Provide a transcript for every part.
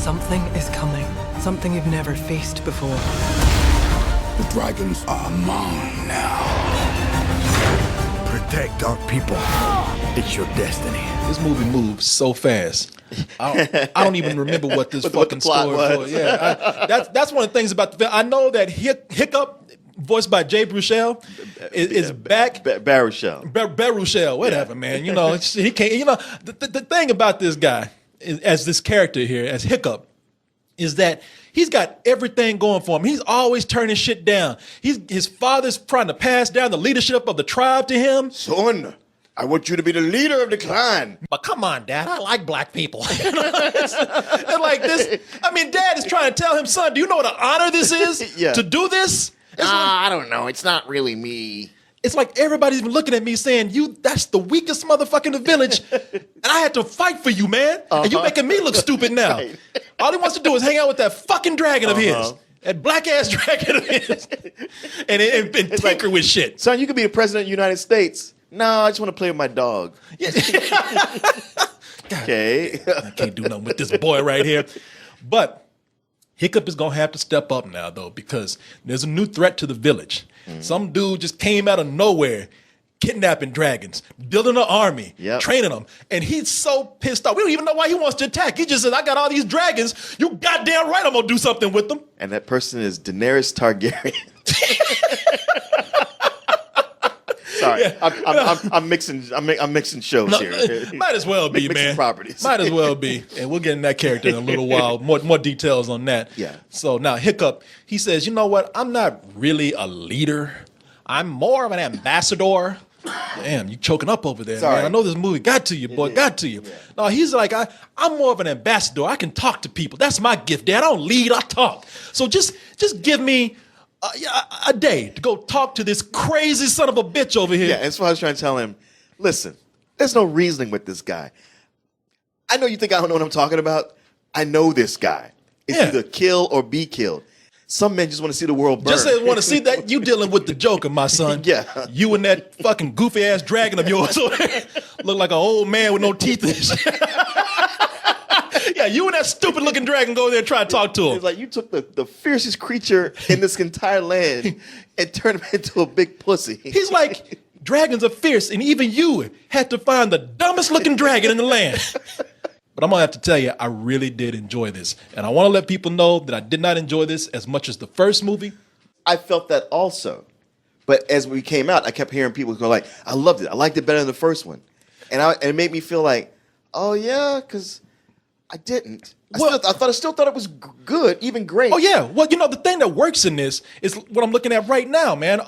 Something is coming. Something you've never faced before. The dragons are mine now. Protect our people. It's your destiny. This movie moves so fast. I don't even remember what this What fucking the plot story was. was. Yeah, that's one of the things about the film. I know that Hiccup, voiced by Jay Baruchel, is back. Baruchel. Baruchel, whatever, man. You know, he can't. You know, the thing about this guy, as this character here, as Hiccup, is that he's got everything going for him. He's always turning shit down. His father's trying to pass down the leadership of the tribe to him. Son, I want you to be the leader of the clan. But come on, Dad, I like black people. It's like this. I mean, Dad is trying to tell him, son, do you know what an honor this is Yeah. to do this? I don't know. It's not really me. It's like everybody's been looking at me saying, that's the weakest motherfucker in the village. And I had to fight for you, man. And you're making me look stupid now. Right. All he wants to do is hang out with that fucking dragon of his. That black ass dragon of his. and tinker with shit. Son, you could be the president of the United States. No, I just want to play with my dog. Okay. I can't do nothing with this boy right here. But Hiccup is going to have to step up now, though, because there's a new threat to the village. Some dude just came out of nowhere, kidnapping dragons, building an army, training them. And he's so pissed off. We don't even know why he wants to attack. He just says, I got all these dragons. You goddamn right I'm going to do something with them. And that person is Daenerys Targaryen. Sorry, I'm mixing shows here. Might as well be, Mixing man. properties. Might as well be. And we'll get in that character in a little while. More details on that. Yeah. So now Hiccup, he says, you know what? I'm not really a leader. I'm more of an ambassador. Damn, you choking up over there, Sorry. man. I know this movie got to you, boy. Got to you. No, he's like, I'm more of an ambassador. I can talk to people. That's my gift, Dad. I don't lead, I talk. So just give me a day to go talk to this crazy son of a bitch over here. Yeah, and so I was trying to tell him, listen, there's no reasoning with this guy. I know you think I don't know what I'm talking about. I know this guy. It's either kill or be killed. Some men just want to see the world burn. Just want to see that you dealing with the Joker, my son. Yeah. You and that fucking goofy ass dragon of yours look like an old man with no teeth and shit. Yeah, you and that stupid looking dragon go there and try to talk to him. It's like you took the fiercest creature in this entire land and turned him into a big pussy. He's like, dragons are fierce, and even you had to find the dumbest looking dragon in the land. But I'm going to have to tell you, I really did enjoy this. And I want to let people know that I did not enjoy this as much as the first movie. I felt that also. But as we came out, I kept hearing people go like, I loved it. I liked it better than the first one. And it made me feel like, oh, yeah, because I didn't. I still thought it was good, even great. Oh, yeah. Well, you know, the thing that works in this is what I'm looking at right now, man.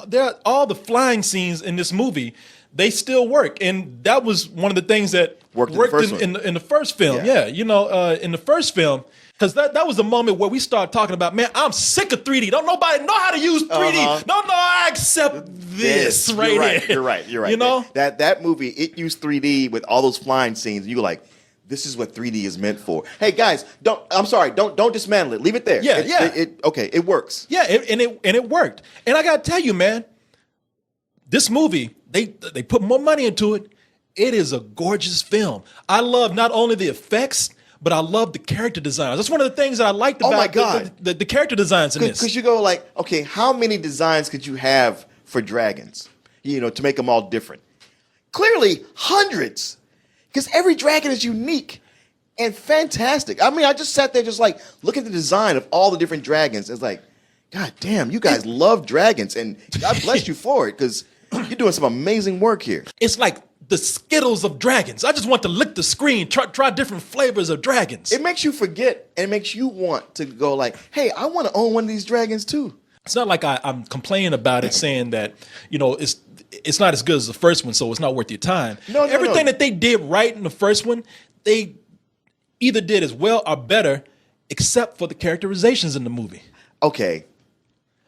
All the flying scenes in this movie, they still work. And that was one of the things that worked in the first film. Yeah. You know, in the first film, because that was the moment where we started talking about, man, I'm sick of 3D. Don't nobody know how to use 3D. No, I accept this right here. You're right. You know? That movie, it used 3D with all those flying scenes. You were like, this is what 3D is meant for. Hey guys, don't dismantle it. Leave it there. Yeah. It works. Yeah, and it worked. And I gotta tell you, man, this movie, they put more money into it. It is a gorgeous film. I love not only the effects, but I love the character designs. That's one of the things that I liked about my God. the character designs in this. Because you go like, okay, how many designs could you have for dragons? You know, to make them all different. Clearly, hundreds. Because every dragon is unique and fantastic. I mean, I just sat there just like, look at the design of all the different dragons. It's like, God damn, you guys love dragons. And God bless you for it, because you're doing some amazing work here. It's like the Skittles of dragons. I just want to lick the screen, try different flavors of dragons. It makes you forget, and it makes you want to go like, hey, I want to own one of these dragons too. It's not like I'm complaining about it, saying that, you know, it's not as good as the first one, so it's not worth your time. No, Everything that they did right in the first one, they either did as well or better, except for the characterizations in the movie. Okay.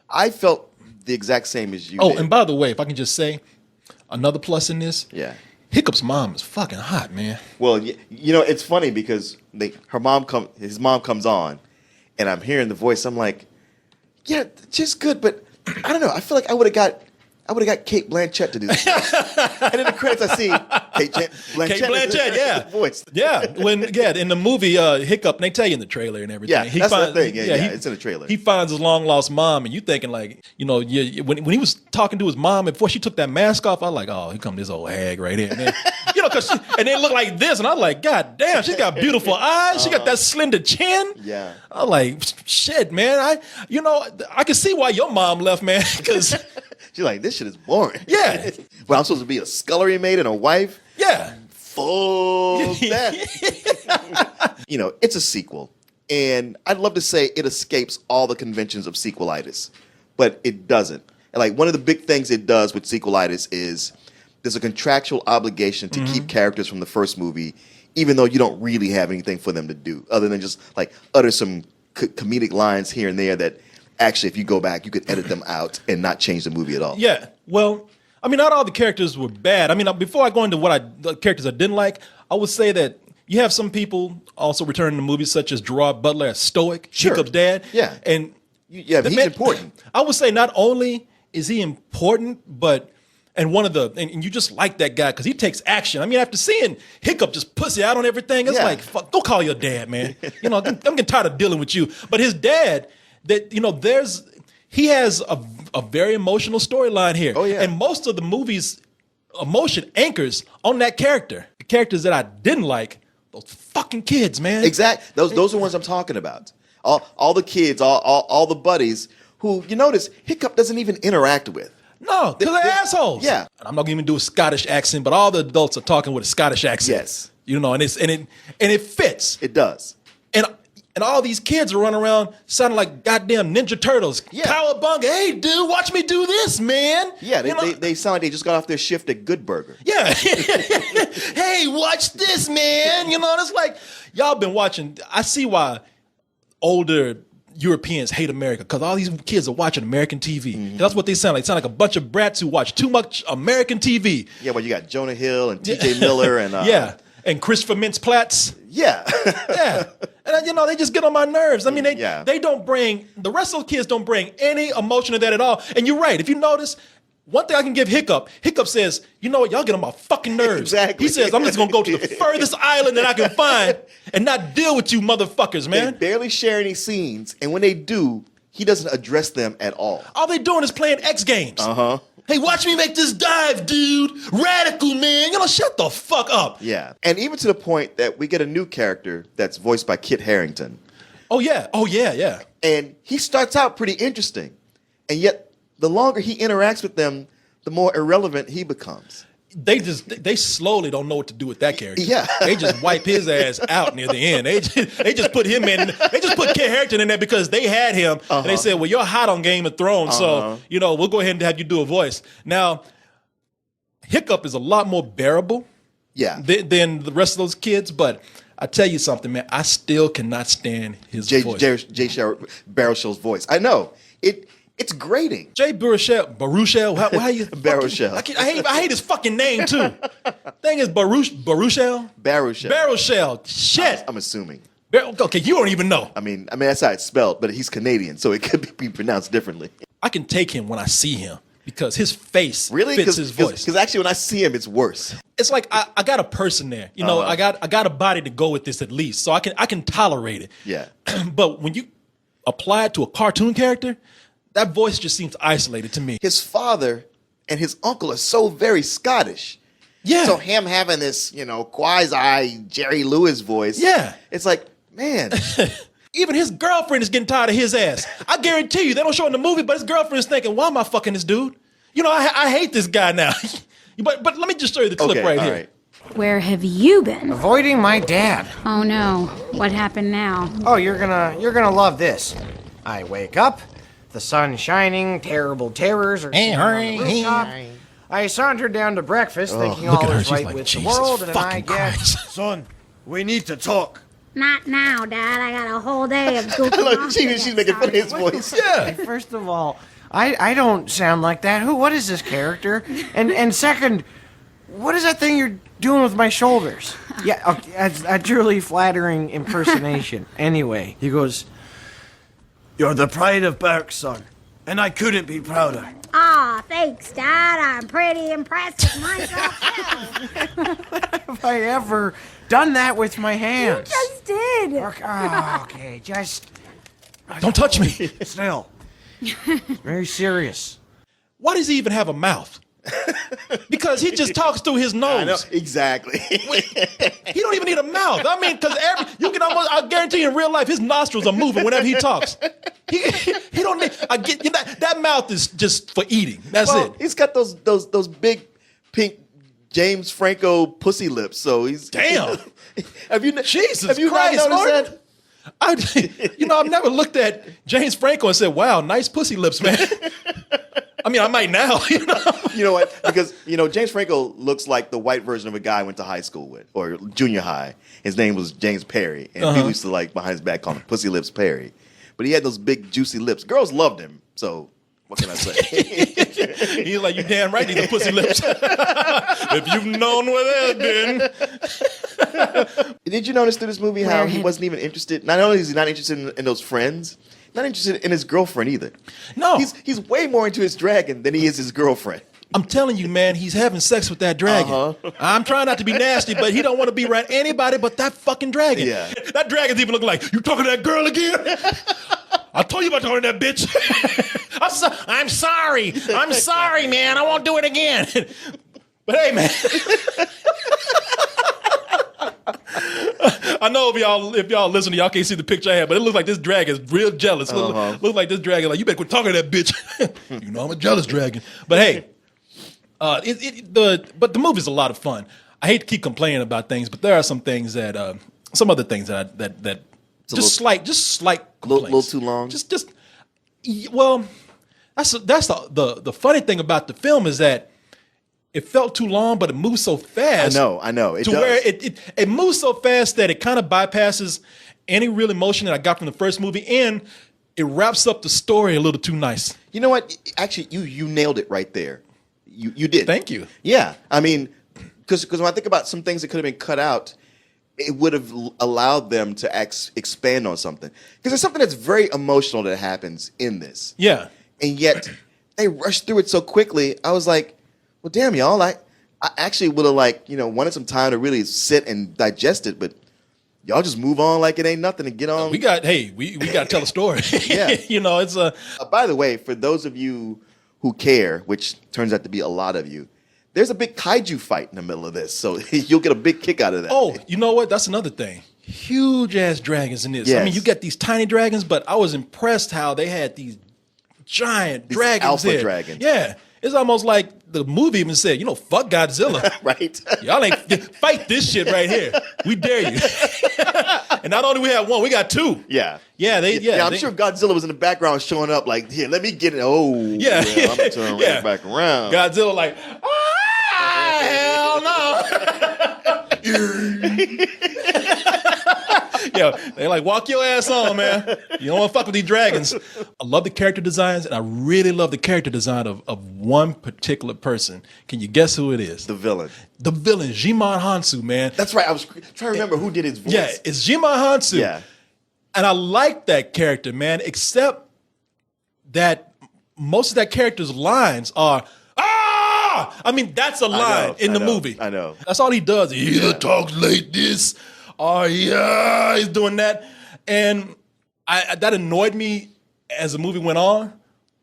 I felt the exact same as you Oh, did. and by the way, if I can just say, another plus in this, Yeah. Hiccup's mom is fucking hot, man. Well, you know, it's funny because his mom comes on, and I'm hearing the voice. I'm like, yeah, just good, but I don't know. I feel like I would have got I would have got Kate Blanchett to do this. And in the credits, I see Kate Blanchett. Kate Blanchett, yeah. Voice. Yeah, in the movie Hiccup, and they tell you in the trailer and everything. Yeah, that's the thing. Yeah, it's in the trailer. He finds his long lost mom, and you thinking like, when he was talking to his mom before she took that mask off, I was like, oh, here come this old hag right here. And then, and they look like this, and I was like, God damn, she's got beautiful eyes. She got that slender chin. Yeah. I was like, shit, man. I can see why your mom left, man, because she's like, this shit is boring. Yeah. Well, I'm supposed to be a scullery maid and a wife. Yeah. Full death. It's a sequel. And I'd love to say it escapes all the conventions of sequelitis, but it doesn't. And like one of the big things it does with sequelitis is there's a contractual obligation to keep characters from the first movie, even though you don't really have anything for them to do other than just like utter some comedic lines here and there that actually, if you go back, you could edit them out and not change the movie at all. Yeah. Well, I mean, not all the characters were bad. I mean, before I go into the characters I didn't like, I would say that you have some people also returning to movies, such as Gerard Butler as Stoic, Hiccup's dad. Yeah. And he's important. I would say not only is he important, but and you just like that guy because he takes action. I mean, after seeing Hiccup just pussy out on everything, it's like, fuck, go call your dad, man. I'm getting tired of dealing with you. But his dad, he has a very emotional storyline here. Oh, yeah. And most of the movie's emotion anchors on that character. The characters that I didn't like, those fucking kids, man. Exactly. Those are the ones I'm talking about. All the kids, all the buddies who, you notice, Hiccup doesn't even interact with. No, because they're assholes. Yeah. And I'm not going to do a Scottish accent, but all the adults are talking with a Scottish accent. Yes. And it fits. It does. And all these kids are running around sounding like goddamn Ninja Turtles. Yeah. Cowabunga. Hey, dude, watch me do this, man. Yeah, they sound like they just got off their shift at Good Burger. Yeah. Hey, watch this, man. It's like, y'all been watching. I see why older Europeans hate America, because all these kids are watching American TV. Mm-hmm. That's what they sound like. They sound like a bunch of brats who watch too much American TV. Yeah, well, you got Jonah Hill and T.J. Miller and... and Christopher Mintz-Platts. Yeah. Yeah. And, they just get on my nerves. I mean, they don't bring, the rest of those kids don't bring any emotion to that at all. And you're right. If you notice, one thing I can give Hiccup says, you know what, y'all get on my fucking nerves. Exactly. He says, I'm just going to go to the furthest island that I can find and not deal with you motherfuckers, man. They barely share any scenes. And when they do, he doesn't address them at all. All they doing is playing X Games. Uh-huh. Hey, watch me make this dive, dude. Radical, man. Shut the fuck up. Yeah. And even to the point that we get a new character that's voiced by Kit Harington. Oh, yeah. Oh, yeah, yeah. And he starts out pretty interesting. And yet, the longer he interacts with them, the more irrelevant he becomes. They slowly don't know what to do with that character. Yeah. They just wipe his ass out near the end. They just put him in. They just put Kit Harington in there because they had him. And they said, well, you're hot on Game of Thrones, so, we'll go ahead and have you do a voice. Now, Hiccup is a lot more bearable than the rest of those kids, but I tell you something, man, I still cannot stand his voice. Jay Baruchel's voice. I know. It's grating. Jay Baruchel. How you? Baruchel. I hate his fucking name too. Thing is Baruchel. Baruchel. Shit. I'm assuming. Okay, you don't even know. I mean that's how it's spelled, but he's Canadian, so it could be pronounced differently. I can take him when I see him because his face fits his voice. Because actually, when I see him, it's worse. It's like I got a person there. I got a body to go with this at least, so I can tolerate it. Yeah. But when you apply it to a cartoon character, that voice just seems isolated to me. His father and his uncle are so very Scottish. Yeah. So him having this, quasi Jerry Lewis voice. Yeah. It's like, man. Even his girlfriend is getting tired of his ass. I guarantee you, they don't show it in the movie, but his girlfriend is thinking, why am I fucking this dude? I hate this guy now. but let me just show you the clip right here. Right. Where have you been? Avoiding my dad. Oh no. What happened now? Oh, you're gonna love this. I wake up. The sun shining, terrible terrors are seen on the rooftop. I saunter down to breakfast, thinking all is right with the world, and I get... Son, we need to talk. Not now, Dad. I got a whole day of goofing off. She's making fun of his voice. Yeah. First of all, I don't sound like that. What is this character? And second, what is that thing you're doing with my shoulders? Yeah, okay, a truly flattering impersonation. Anyway, he goes... You're the pride of Berk, son, and I couldn't be prouder. Ah, Thanks, Dad. I'm pretty impressed with myself. Have I ever done that with my hands? Just did. Okay, just Don't touch me. still. Very serious. Why does he even have a mouth? Because he just talks through his nose. I know exactly. He don't even need a mouth. I mean, because I guarantee you in real life, his nostrils are moving whenever he talks. He don't need. I get that mouth is just for eating. That's Well, it. he's got those big pink James Franco pussy lips. So he's Damn. Have you Jesus Have you Christ, not noticed Martin. I've never looked at James Franco and said, "Wow, nice pussy lips, man." I mean, I might now. You know what? Because James Franco looks like the white version of a guy I went to high school with or junior high. His name was James Perry, and people used to behind his back call him Pussy Lips Perry. But he had those big juicy lips. Girls loved him. So what can I say? He's like, "You damn right, these are pussy lips." If you've known where they've been. Did you notice through this movie how he wasn't even interested? Not only is he not interested in those friends, not interested in his girlfriend either. No. He's way more into his dragon than he is his girlfriend. I'm telling you, man, he's having sex with that dragon. I'm trying not to be nasty, but he don't want to be around anybody but that fucking dragon. Yeah. That dragon's even looking like, "You talking to that girl again?" I told you about talking to that bitch. I'm sorry. I'm sorry, man. I won't do it again. But hey, man. I know if y'all listen, y'all can't see the picture I have, but it looks like this dragon is real jealous. Look like this dragon, like, "You better quit talking to that bitch." You know I'm a jealous dragon. But hey, but the movie's a lot of fun. I hate to keep complaining about things, but there are some things some other things that slight complaints. Little too long. Well, that's the funny thing about the film is that it felt too long, but it moves so fast. I know. It to does. where it moves so fast that it kind of bypasses any real emotion that I got from the first movie, and it wraps up the story a little too nice. You know what? Actually, you nailed it right there. You did. Thank you. Yeah, I mean, because when I think about some things that could have been cut out, it would have allowed them to expand on something. Because there's something that's very emotional that happens in this. Yeah. And yet they rushed through it so quickly. I was like, well, damn, y'all. I actually would have wanted some time to really sit and digest it, but y'all just move on like it ain't nothing and get on. We got to tell a story. Yeah. It's a. By the way, for those of you who care, which turns out to be a lot of you, there's a big kaiju fight in the middle of this, so you'll get a big kick out of that. Oh, you know what? That's another thing. Huge ass dragons in this. Yes. I mean, you get these tiny dragons, but I was impressed how they had these giant dragons. alpha there. dragons. Yeah, it's almost like the movie even said, "Fuck Godzilla." Right? Y'all ain't fight this shit right here. We dare you. And not only we have one, we got two. Yeah. Yeah, I'm sure Godzilla was in the background showing up like, here, let me get it. Oh, Yeah. I'm going to turn right back around. Godzilla like, hell no. Yeah, they like, walk your ass on, man. You don't want to fuck with these dragons. I love the character designs, and I really love the character design of one particular person. Can you guess who it is? The villain. The villain, Jimon Hansu, man. That's right. I was trying to remember who did his voice. Yeah, it's Jimon Hansu. Yeah. And I like that character, man, except that most of that character's lines are, "Ah!" I mean, that's a line in the movie. I know. That's all he does. He either talks like this, or he's doing that. And that annoyed me as the movie went on.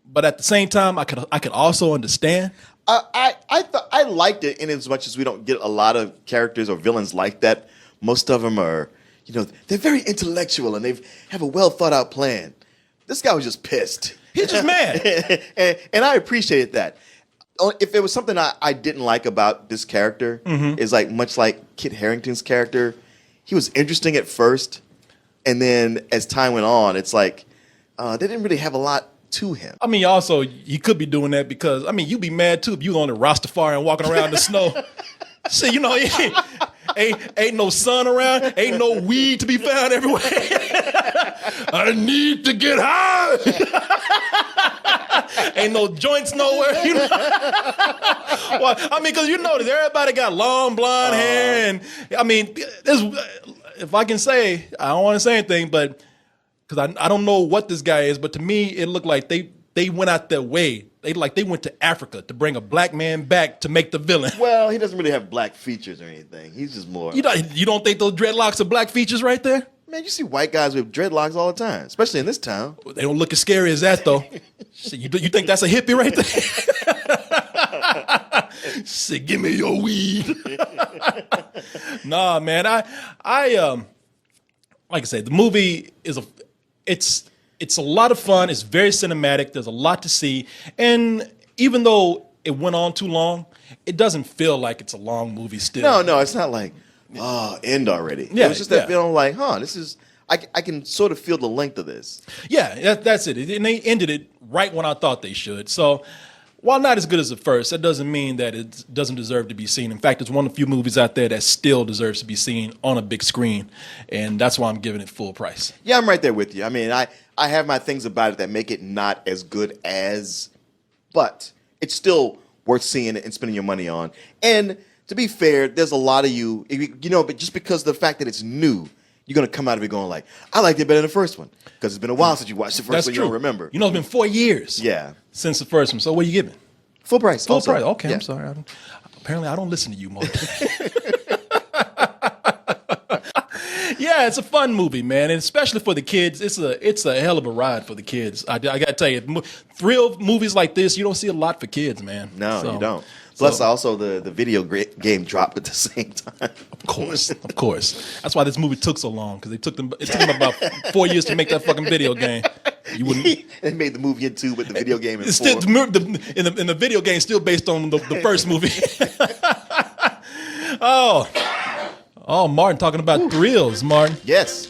But at the same time, I could also understand. I liked it in as much as we don't get a lot of characters or villains like that. Most of them are, they're very intellectual and they have a well thought out plan. This guy was just pissed. He's just mad. and I appreciated that. If there was something I didn't like about this character, is like much like Kit Harington's character, he was interesting at first, and then as time went on, it's like they didn't really have a lot to him. I mean, also, you could be doing that because, you'd be mad too if you on the Rastafari and walking around in the snow. See, ain't no sun around, ain't no weed to be found everywhere. I need to get high. Ain't no joints nowhere. Well, because you notice everybody got long blonde hair, and if I can say, I don't want to say anything, but because I don't know what this guy is, but to me it looked like they went out their way They went to Africa to bring a black man back to make the villain. Well, he doesn't really have black features or anything. He's just more. You don't think those dreadlocks are black features right there? Man, you see white guys with dreadlocks all the time, especially in this town. They don't look as scary as that though. Shit, you think that's a hippie right there? Shit, give me your weed. Nah, man. I like I said, the movie is it's a lot of fun. It's very cinematic. There's a lot to see. And even though it went on too long, it doesn't feel like it's a long movie still. No, it's not like, end already. Yeah, It was just that feeling like, this is, I can sort of feel the length of this. Yeah, that's it. And they ended it right when I thought they should. So while not as good as the first, that doesn't mean that it doesn't deserve to be seen. In fact, it's one of the few movies out there that still deserves to be seen on a big screen. And that's why I'm giving it full price. Yeah, I'm right there with you. I mean, I have my things about it that make it not as good as, but it's still worth seeing it and spending your money on. And to be fair, there's a lot of you know, but just because of the fact that it's new, you're going to come out of it going like, I liked it better than the first one. Because it's been a while since you watched the first That's one, true. you don't remember. You know, it's been 4 years since the first one. So what are you giving? Full price. Full also. price. Okay, Yeah. I'm sorry. Apparently, I don't listen to you, Mo. Yeah, it's a fun movie, man, and especially for the kids, it's a hell of a ride for the kids. I got to tell you, thrill movies like this, you don't see a lot for kids, man. No, you don't. Plus, also the video game dropped at the same time. Of course. That's why this movie took so long because it took them about 4 years to make that fucking video game. You wouldn't. They made the movie in 2, but the video game in 4. It's still in the video game still based on the first movie. Oh, Martin talking about thrills, Martin. Yes.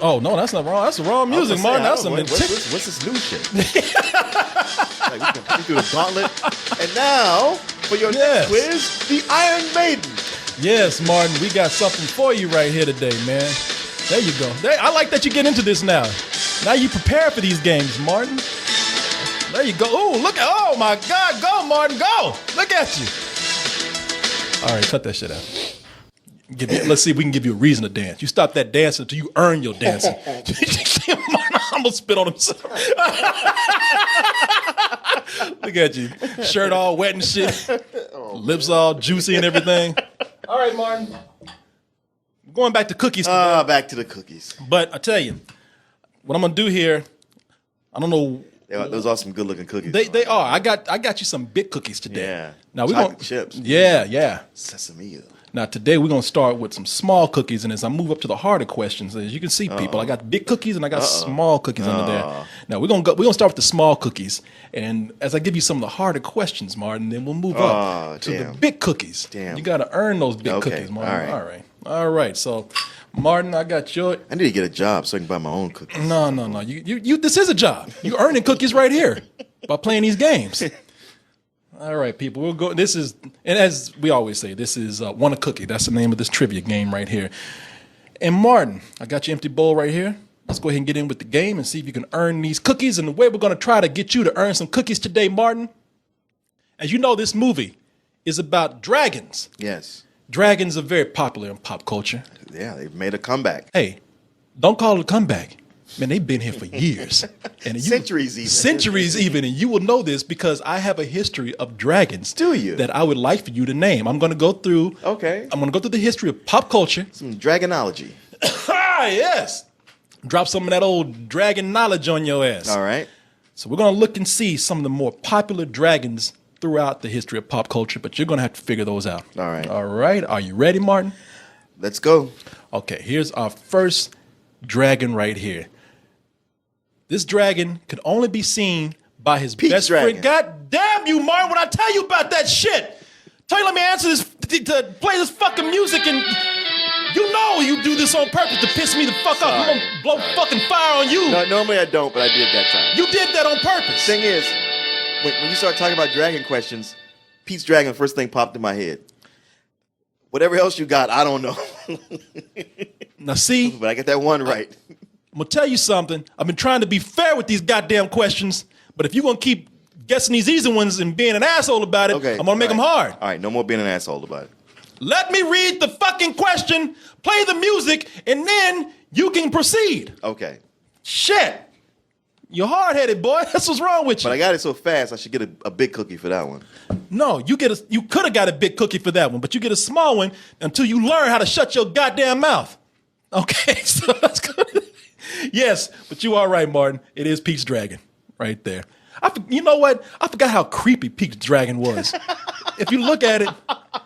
Oh no, that's not wrong. That's the wrong music, Martin. That's some what's this new shit? Like, we can put through the gauntlet. And now, for your next quiz, the Iron Maiden. Yes, Martin, we got something for you right here today, man. There you go. I like that you get into this now. Now you prepare for these games, Martin. There you go. Oh my God, go, Martin, go. Look at you. All right, cut that shit out. Let's see if we can give you a reason to dance. You stop that dancing until you earn your dancing. I'm gonna spit on himself. Look at you, shirt all wet and shit, lips all juicy and everything. All right, Martin. Going back to cookies. Back to the cookies. But I tell you, what I'm gonna do here, I don't know. Those are some good looking cookies. They are. I got you some big cookies today. Yeah. Now Chocolate chips. Yeah. Sesame. Now today we're gonna start with some small cookies, and as I move up to the harder questions, as you can see, people, I got big cookies and I got small cookies under there. Now we're gonna start with the small cookies, and as I give you some of the harder questions, Martin, then we'll move up to the big cookies. Damn. You gotta earn those big cookies, Martin. All right. So, Martin, I got your. I need to get a job so I can buy my own cookies. No. You. This is a job. You earning cookies right here by playing these games. All right, people, we'll go. This is, and as we always say, this is One a Cookie. That's the name of this trivia game right here. And Martin, I got your empty bowl right here. Let's go ahead and get in with the game and see if you can earn these cookies. And the way we're going to try to get you to earn some cookies today, Martin, as you know, this movie is about dragons. Yes. Dragons are very popular in pop culture. Yeah, they've made a comeback. Hey, don't call it a comeback. Man, they've been here for years. And Centuries even. Centuries even. And you will know this because I have a history of dragons. Do you? That I would like for you to name. I'm going to go through. Okay. I'm going to go through the history of pop culture. Some dragonology. Yes. Drop some of that old dragon knowledge on your ass. All right. So we're going to look and see some of the more popular dragons throughout the history of pop culture, but you're going to have to figure those out. All right. All right. Are you ready, Martin? Let's go. Okay, here's our first dragon right here. This dragon can only be seen by his best friend. God damn you, Martin, when I tell you about that shit. Tell you, let me answer this, to play this fucking music, and you know you do this on purpose to piss me the fuck off. I'm gonna blow fucking fire on you. No, normally I don't, but I did that time. You did that on purpose. Thing is, when you start talking about dragon questions, Pete's Dragon, first thing popped in my head. Whatever else you got, I don't know. Now see, but I get that one right. I'm gonna tell you something. I've been trying to be fair with these goddamn questions, but if you're gonna keep guessing these easy ones and being an asshole about it, I'm gonna make them hard. All right, no more being an asshole about it. Let me read the fucking question, play the music, and then you can proceed. Okay. Shit. You're hard-headed, boy. That's what's wrong with you. But I got it so fast, I should get a big cookie for that one. No, you could have got a big cookie for that one, but you get a small one until you learn how to shut your goddamn mouth. Okay, so that's good. Yes, but you are right, Martin. It is Pete's Dragon right there. You know what? I forgot how creepy Pete's Dragon was. If you look at it,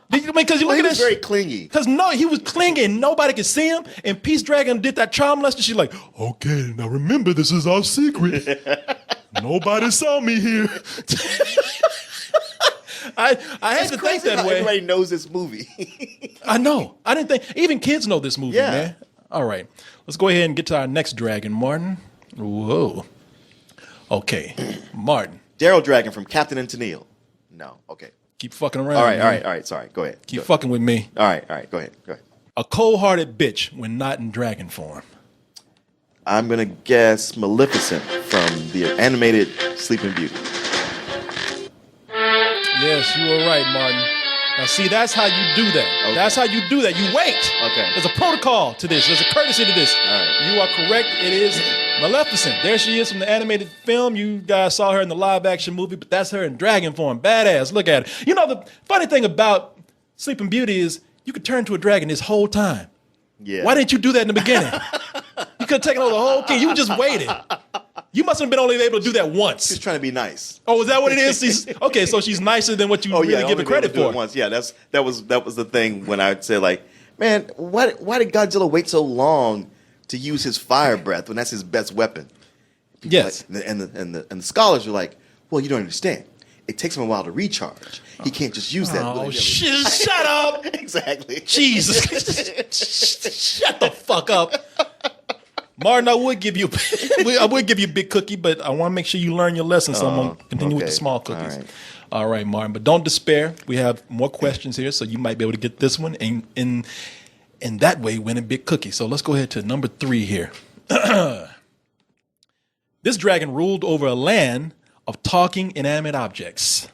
because you look He at was this, very clingy. because no, he was clinging. Nobody could see him. And Pete's Dragon did that charm lesson. She's like, okay, now remember, this is our secret. Nobody saw me here. I had to think that way. Everybody knows this movie. I know. I didn't think even kids know this movie, Yeah. man. All right, let's go ahead and get to our next dragon, Martin. Whoa. Okay, Martin. Daryl Dragon from Captain and Tennille. No, okay. Keep fucking around. All right, man. all right. Sorry, go ahead. Keep Go. fucking with me. All right. Go ahead. A cold-hearted bitch when not in dragon form. I'm gonna guess Maleficent from the animated Sleeping Beauty. Yes, you were right, Martin. Now, see, that's how you do that. Okay. That's how you do that. You wait. Okay. There's a protocol to this. There's a courtesy to this. All right. You are correct. It is Maleficent. There she is from the animated film. You guys saw her in the live-action movie, but that's her in dragon form. Badass. Look at her. You know, the funny thing about Sleeping Beauty is you could turn to a dragon this whole time. Yeah. Why didn't you do that in the beginning? You could have taken over the whole king. You just waited. You must have been only able to do that She's once. trying to be nice. Oh, is that what it is? Okay, so she's nicer than what you really give only her credit be able to do for. it once. Yeah, that was the thing when I would say like, man, why did Godzilla wait so long to use his fire breath when that's his best weapon? People Yes. like- and the scholars are like, well, you don't understand. It takes him a while to recharge. He can't just use that. Oh, willy-nilly. shit, shut up. Exactly. Jesus. Shut the fuck up. Martin, I would give you a big cookie, but I want to make sure you learn your lesson, so I'm going to continue with the okay. small cookies. All right. All right, Martin, but don't despair. We have more questions here, so you might be able to get this one and in that way win a big cookie. So let's go ahead to number 3 here. This dragon ruled over a land of talking inanimate objects.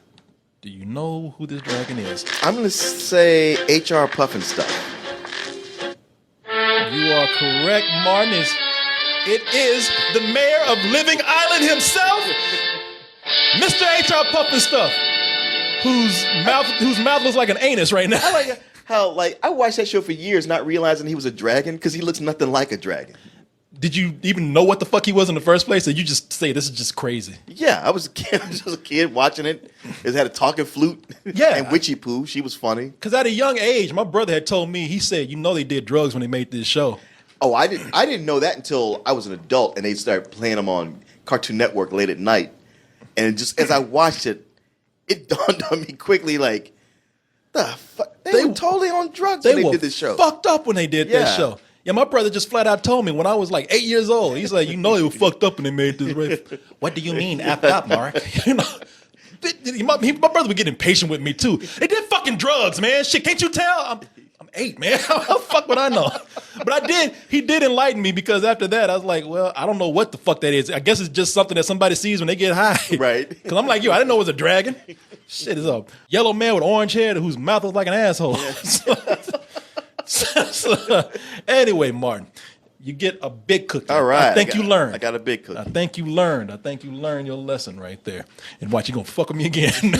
Do you know who this dragon is? I'm gonna say HR Puffin stuff. You are correct, Martin. It is the mayor of Living Island himself, Mr. H.R. Puffin Stuff, whose mouth looks like an anus right now. I like how I watched that show for years, not realizing he was a dragon because he looks nothing like a dragon. Did you even know what the fuck he was in the first place? Or you just say this is just crazy? Yeah, I was a kid. I was just a kid watching it. It had a talking flute. Yeah. And Witchy Poo. She was funny. Because at a young age, my brother had told me, he said, you know they did drugs when they made this show. Oh, I didn't know that until I was an adult and they started playing them on Cartoon Network late at night. And just as I watched it, it dawned on me quickly like, the fuck? They were totally on drugs when they did this show. Fucked up when they did that Yeah. show. Yeah, my brother just flat out told me when I was like 8 years old. He's like, you know, they were fucked up when they made this. Right? What do you mean, effed up, Mark? You know, my brother would get impatient with me too. They did fucking drugs, man. Shit, can't you tell? I'm 8, man. How the fuck would I know? But he did enlighten me because after that, I was like, well, I don't know what the fuck that is. I guess it's just something that somebody sees when they get high. Right. Because I'm like, yo, I didn't know it was a dragon. Shit is a yellow man with orange hair whose mouth looks like an asshole. So, anyway, Martin, you get a big cookie. All right. I think you learned. I got a big cookie. I think you learned. I think you learned your lesson right there. And watch, you gonna fuck with me again. Now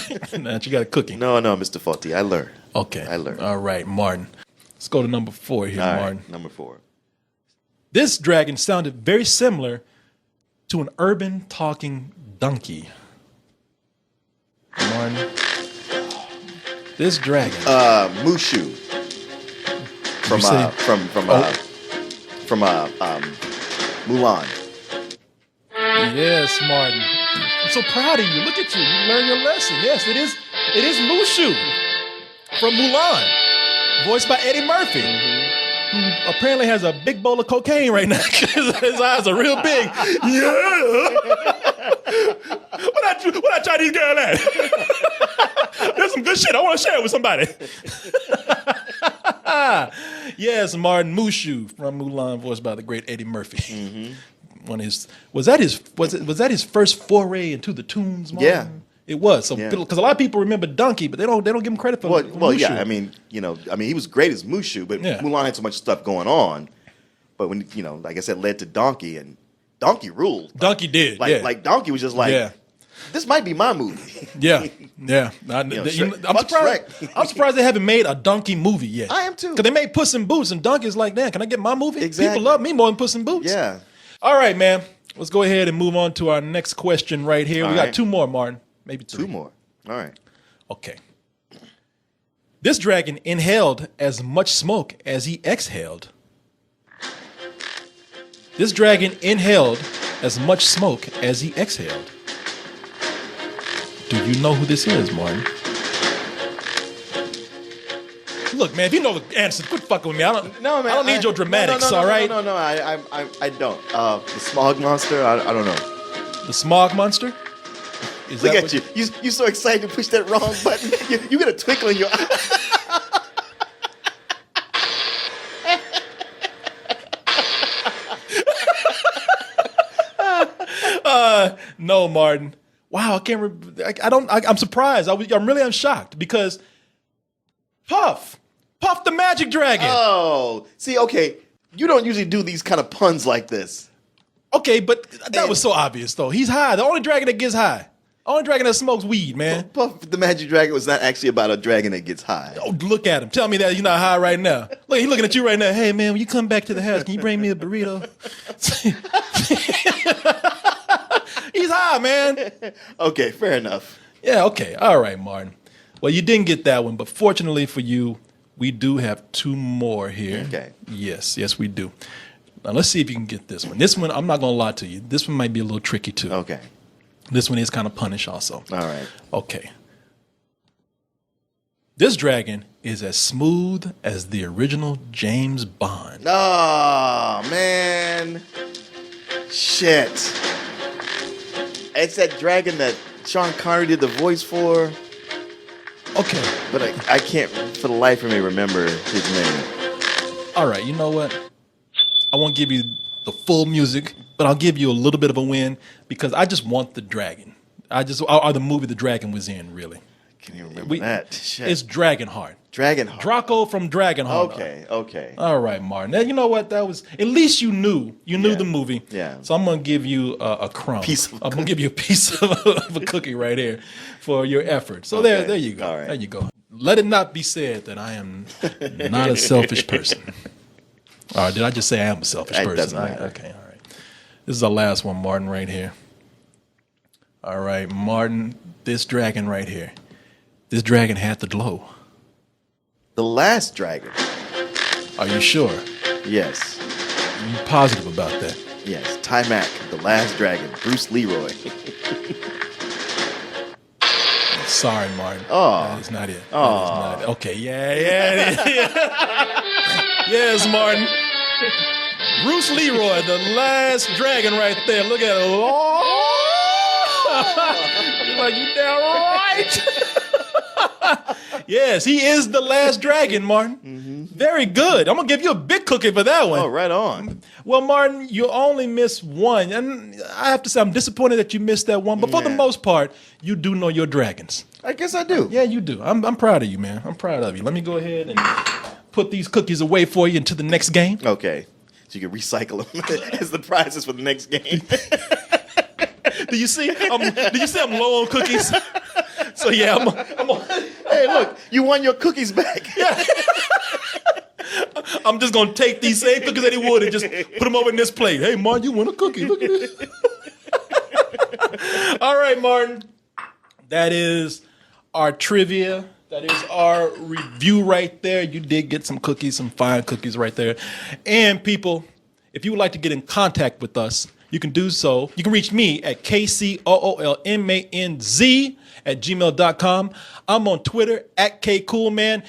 that you got a cookie. No, Mr. Faulty. I learned. Okay. I learned. All right, Martin. Let's go to number 4 here, All right, Martin. number 4. This dragon sounded very similar to an urban talking donkey. Martin. This dragon. Mushu. From say- Mulan. Yes, Martin. I'm so proud of you. Look at you. You learned your lesson. Yes, it is Mushu from Mulan, voiced by Eddie Murphy, who apparently has a big bowl of cocaine right now because his eyes are real big. Yeah. What I Chinese girl at? There's some good shit I want to share with somebody. Yes, Martin Mushu from Mulan, voiced by the great Eddie Murphy. Mm-hmm. Was that his first foray into the tunes? Martin? Yeah. It was. So Yeah. because a lot of people remember Donkey, but they don't give him credit for Well, Mushu. yeah. I mean, he was great as Mushu, but Yeah. Mulan had so much stuff going on. But when like I said, led to Donkey, and Donkey ruled. Donkey did. Like Donkey was just like, Yeah. this might be my movie. Yeah. I'm fuck surprised. Shrek. I'm surprised they haven't made a Donkey movie yet. I am too. Because they made Puss in Boots, and Donkey's like, damn, can I get my movie? Exactly. People love me more than Puss in Boots. Yeah. All right, man. Let's go ahead and move on to our next question right here. All We got right. 2 more, Martin. Maybe 3. 2 more. All right. Okay. This dragon inhaled as much smoke as he exhaled. This dragon inhaled as much smoke as he exhaled. Do you know who this is, Martin? Look, man, if you know the answer, quit fucking with me. I don't need your dramatics, all right? No, I don't. The smog monster, I don't know. The smog monster? Is Look that at you. You're so excited to push that wrong button. You get a twinkle in your eye. No, Martin. Wow, I can't remember. I'm surprised. I'm shocked because Puff the Magic Dragon. Oh, see, okay. You don't usually do these kind of puns like this. Okay, but that was so obvious, though. He's high. The only dragon that gets high. Only dragon that smokes weed, man. Puff the Magic Dragon was not actually about a dragon that gets high. Oh, look at him. Tell me that he's not high right now. Look, he's looking at you right now. Hey, man, when you come back to the house, can you bring me a burrito? He's high, man. Okay, fair enough. Yeah, okay. All right, Martin. Well, you didn't get that one, but fortunately for you, we do have 2 more here. Okay. Yes, we do. Now, let's see if you can get this one. This one, I'm not going to lie to you. This one might be a little tricky, too. Okay. This one is kind of punish also. All right. Okay. This dragon is as smooth as the original James Bond. Oh, man. Shit. It's that dragon that Sean Connery did the voice for, Okay. but I can't for the life of me remember his name. All right. You know what? I won't give you the full music, but I'll give you a little bit of a win because I just want the dragon. Or the movie the dragon was in, really. Can you remember that? Shit. It's Dragonheart. Dragonheart. Draco from Dragonheart. Okay. All right, Martin. Now, you know what? That was, at least you knew the movie. Yeah. So I'm going to give you a crumb. I'm going to give you a piece of a cookie right here for your effort. So Okay. there you go. All right. There you go. Let it not be said that I am not a selfish person. All right, did I just say I am a selfish person? That's all right. Okay, all right. This is our last one, Martin, right here. All right, Martin, this dragon right here. This dragon had the glow. The Last Dragon. Are you sure? Yes. Are you positive about that? Yes. Ty Mack, The Last Dragon. Bruce Leroy. Sorry, Martin. Oh. That is not it. Oh. That is not it. Okay, yeah. Yes, Martin. Bruce Leroy, the last dragon right there. Look at it. Oh! You're like, you damn right. Yes, he is the last dragon, Martin. Mm-hmm. Very good. I'm going to give you a big cookie for that one. Oh, right on. Well, Martin, you only missed one. And I have to say, I'm disappointed that you missed that one. But for the most part, you do know your dragons. I guess I do. Yeah, you do. I'm proud of you, man. I'm proud of you. Let me go ahead and put these cookies away for you into the next game. Okay. So you can recycle them as the prizes for the next game. Do you see? I'm low on cookies? So yeah, I'm Hey, look, you won your cookies back. I'm just gonna take these same cookies that he would and just put them over in this plate. Hey, Martin, you won a cookie. Look at this. All right, Martin. That is our trivia. That is our review right there. You did get some cookies, some fine cookies right there. And people, if you would like to get in contact with us, you can do so. You can reach me at kcoolmanz@gmail.com. I'm on Twitter at kcoolman.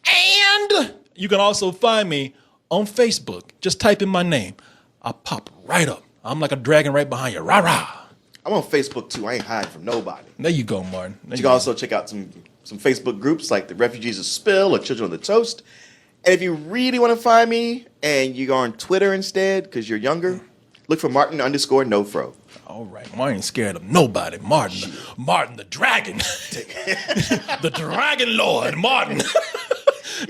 And you can also find me on Facebook. Just type in my name. I'll pop right up. I'm like a dragon right behind you. Rah-rah. I'm on Facebook, too. I ain't hiding from nobody. There you go, Martin. You can also check out some Facebook groups like the Refugees of Spill or Children of the Toast. And if you really want to find me and you go on Twitter instead because you're younger, look for Martin_NoFro. All right, Martin ain't scared of nobody. Martin the dragon. The dragon lord, Martin.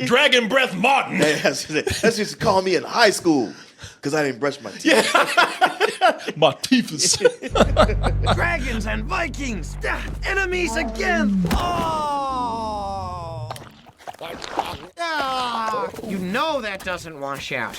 Dragon breath Martin. That's just call me in high school. Because I didn't brush my teeth. My teeth is. Dragons and Vikings! Enemies again! Oh! Ah, you know that doesn't wash out.